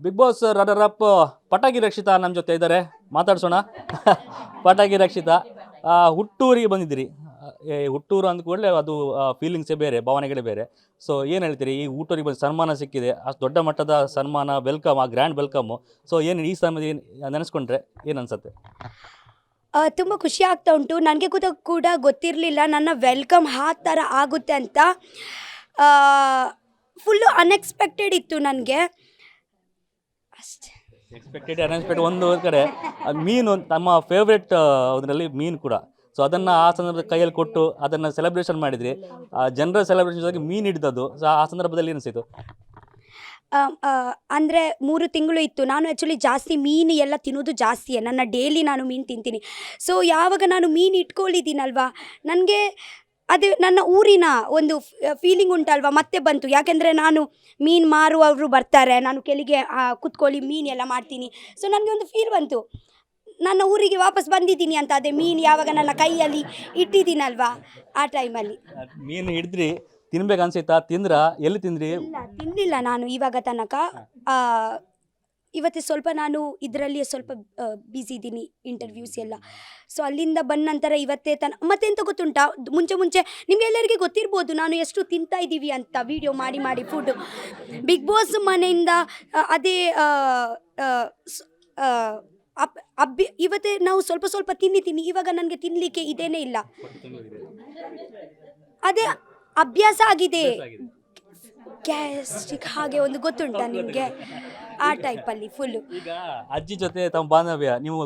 Big boss runner up ಪಟಾಕಿ ರಕ್ಷಿತಾ ನಮ್ಮ ಜೊತೆ ಇದ್ದಾರೆ, ಮಾತಾಡ್ಸೋಣ. ಪಟಾಕಿ ರಕ್ಷಿತಾ, ಹುಟ್ಟೂರಿಗೆ ಬಂದಿದ್ದೀರಿ. ಹುಟ್ಟೂರು ಅಂದ ಕೂಡಲೇ ಅದು ಫೀಲಿಂಗ್ಸೇ ಬೇರೆ, ಭಾವನೆಗಳೇ ಬೇರೆ. ಸೊ ಏನು ಹೇಳ್ತೀರಿ, ಈ ಹುಟ್ಟೂರಿಗೆ ಬಂದು ಸನ್ಮಾನ ಸಿಕ್ಕಿದೆ, ಅಷ್ಟು ದೊಡ್ಡ ಮಟ್ಟದ ಸನ್ಮಾನ, ವೆಲ್ಕಮ್, ಆ ಗ್ರ್ಯಾಂಡ್ ವೆಲ್ಕಮ್ಮು. ಸೊ ಏನು ಈ ಸಮಯ ನೆನೆಸ್ಕೊಂಡ್ರೆ ಏನು ಅನ್ಸುತ್ತೆ? ತುಂಬ ಖುಷಿ ಆಗ್ತಾ ಉಂಟು. ನನಗೆ ಕೂಡ ಗೊತ್ತಿರಲಿಲ್ಲ ನನ್ನ ವೆಲ್ಕಮ್ ಆ ಥರ ಆಗುತ್ತೆ ಅಂತ. ಫುಲ್ಲು ಅನ್ಎಕ್ಸ್ಪೆಕ್ಟೆಡ್ ಇತ್ತು ನನಗೆ ಅಷ್ಟೇ. ಎಕ್ಸ್ಪೆಕ್ಟೆಡ್ ಅನ್ಎಕ್ಸ್ಪೆಕ್ಟೆಡ್ ಒಂದು ಕಡೆ. ಮೀನು ನಮ್ಮ ಫೇವ್ರೆಟ್, ಅದರಲ್ಲಿ ಮೀನು ಕೂಡ. ಸೊ ಅದನ್ನು ಆ ಸಂದರ್ಭದಲ್ಲಿ ಕೈಯಲ್ಲಿ ಕೊಟ್ಟು ಅದನ್ನು ಸೆಲೆಬ್ರೇಷನ್ ಮಾಡಿದ್ರಿ. ಜನರಲ್ ಸೆಲೆಬ್ರೇಷನ್ ಜೊತೆಗೆ ಮೀನು ಹಿಡಿದದ್ದು. ಸೊ ಆ ಸಂದರ್ಭದಲ್ಲಿ ಏನಿಸಿತು? ಅಂದರೆ 3 ತಿಂಗಳು ಇತ್ತು. ನಾನು ಆ್ಯಕ್ಚುಲಿ ಜಾಸ್ತಿ ಮೀನು ಎಲ್ಲ ತಿನ್ನೋದು ಜಾಸ್ತಿಯೇ, ನನ್ನ ಡೈಲಿ ನಾನು ಮೀನು ತಿಂತೀನಿ. ಸೊ ಯಾವಾಗ ನಾನು ಮೀನು ಇಟ್ಕೊಂಡಿದ್ದೀನಲ್ವ, ನನಗೆ ಅದು ನನ್ನ ಊರಿನ ಒಂದು ಫೀಲಿಂಗ್ ಉಂಟಲ್ವ ಮತ್ತೆ ಬಂತು. ಯಾಕೆಂದರೆ ನಾನು ಮೀನು ಮಾರುವವರು ಬರ್ತಾರೆ, ನಾನು ಕೆಳಗೆ ಕುತ್ಕೊಳ್ಳಿ ಮೀನೆಲ್ಲ ಮಾಡ್ತೀನಿ. ಸೊ ನನಗೆ ಒಂದು ಫೀಲ್ ಬಂತು, ನನ್ನ ಊರಿಗೆ ವಾಪಸ್ ಬಂದಿದ್ದೀನಿ ಅಂತ. ಅದೇ ಮೀನು ಯಾವಾಗ ನನ್ನ ಕೈಯಲ್ಲಿ ಇಟ್ಟಿದ್ದೀನಲ್ವ ಆ ಟೈಮಲ್ಲಿ. ಮೀನು ಹಿಡಿದ್ರಿ, ತಿನ್ಬೇಕು ಅನ್ಸಿತ್ತಾ? ತಿಂದ್ರ? ಎಲ್ಲಿ ತಿಂದ್ರಿ? ತಿನ್ನಲಿಲ್ಲ ನಾನು ಇವಾಗ ತನಕ. ಇವತ್ತು ಸ್ವಲ್ಪ ನಾನು ಇದರಲ್ಲಿ ಸ್ವಲ್ಪ ಬ್ಯುಸಿ ಇದ್ದೀನಿ, ಇಂಟರ್ವ್ಯೂಸ್ ಎಲ್ಲ. ಸೊ ಅಲ್ಲಿಂದ ಬಂದ ನಂತರ ಇವತ್ತೇ ಮತ್ತೆಂತ ಗೊತ್ತುಂಟಾ, ಮುಂಚೆ ನಿಮಗೆಲ್ಲರಿಗೆ ಗೊತ್ತಿರ್ಬೋದು ನಾನು ಎಷ್ಟು ತಿಂತಾ ಇದ್ದೀವಿ ಅಂತ, ವಿಡಿಯೋ ಮಾಡಿ ಫುಡ್. ಬಿಗ್ ಬಾಸ್ ಮನೆಯಿಂದ ಅದೇ ಇವತ್ತೇ ನಾವು ಸ್ವಲ್ಪ ತಿನ್ನಿ ಇವಾಗ ನನಗೆ ತಿನ್ನಲಿಕ್ಕೆ ಇದೇನೇ ಇಲ್ಲ, ಅದೇ ಅಭ್ಯಾಸ ಆಗಿದೆ. ಗ್ಯಾಸ್ಟ್ರಿಕ್ ಹಾಗೆ ಒಂದು ಗೊತ್ತುಂಟಾ ನಿಮಗೆ, ಆ ಟೈಪಲ್ಲಿ ಫುಲ್ಲು. ಈಗ ಅಜ್ಜಿ ಜೊತೆ ತಮ್ಮ ಬಾಂಧವ್ಯ, ನೀವು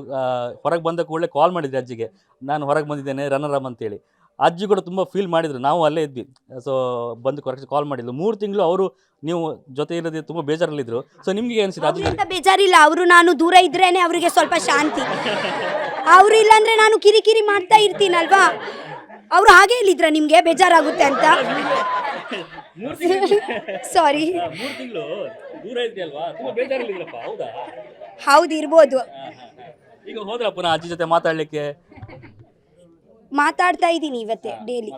ಹೊರಗೆ ಬಂದ ಕೂಡಲೇ ಕಾಲ್ ಮಾಡಿದ್ರಿ ಅಜ್ಜಿಗೆ, ನಾನು ಹೊರಗೆ ಬಂದಿದ್ದೇನೆ ರನ್ನರ್ ಅಪ್ ಅಂತೇಳಿ. ಅಜ್ಜಿ ಕೂಡ ತುಂಬ ಫೀಲ್ ಮಾಡಿದರು, ನಾವು ಅಲ್ಲೇ ಇದ್ವಿ. ಸೊ ಬಂದು ಕರೆಕ್ಟ್ ಕಾಲ್ ಮಾಡಿದ್ರು. 3 ತಿಂಗಳು ಅವರು ನೀವು ಜೊತೆ ಇರೋದೇ ತುಂಬ ಬೇಜಾರಲ್ಲಿದ್ದರು. ಸೊ ನಿಮಗೆ ಅನಿಸಿದೆ? ಅಜ್ಜಿ ಅಂತ ಬೇಜಾರಿಲ್ಲ, ಅವರು ನಾನು ದೂರ ಇದ್ರೇನೆ ಅವರಿಗೆ ಸ್ವಲ್ಪ ಶಾಂತಿ. ಅವರು ಇಲ್ಲಾಂದರೆ ನಾನು ಕಿರಿಕಿರಿ ಮಾಡ್ತಾ ಇರ್ತೀನಲ್ವಾ. ಅವರು ಹಾಗೆ ಹೇಳಿದ್ರ ನಿಮಗೆ ಬೇಜಾರಾಗುತ್ತೆ ಅಂತ? ಸಾರಿ, 3 ತಿಂಗಳು ದೂರ ಇದ್ರಿ ಅಲ್ವಾ, ತುಂಬ ಬೇಜಾರಲ್ಲಿದ್ರಪ್ಪ, ಹೌದಾ? ಹೌದು, ಇರ್ಬೋದು. ಈಗ ಹೋದ್ರ ಪುನಃ ಅಜ್ಜಿ ಜೊತೆ ಮಾತಾಡಲಿಕ್ಕೆ? ಮಾತಾಡ್ತಾ ಇದ್ದೀನಿ ಇವತ್ತೇ ಡೈಲಿ.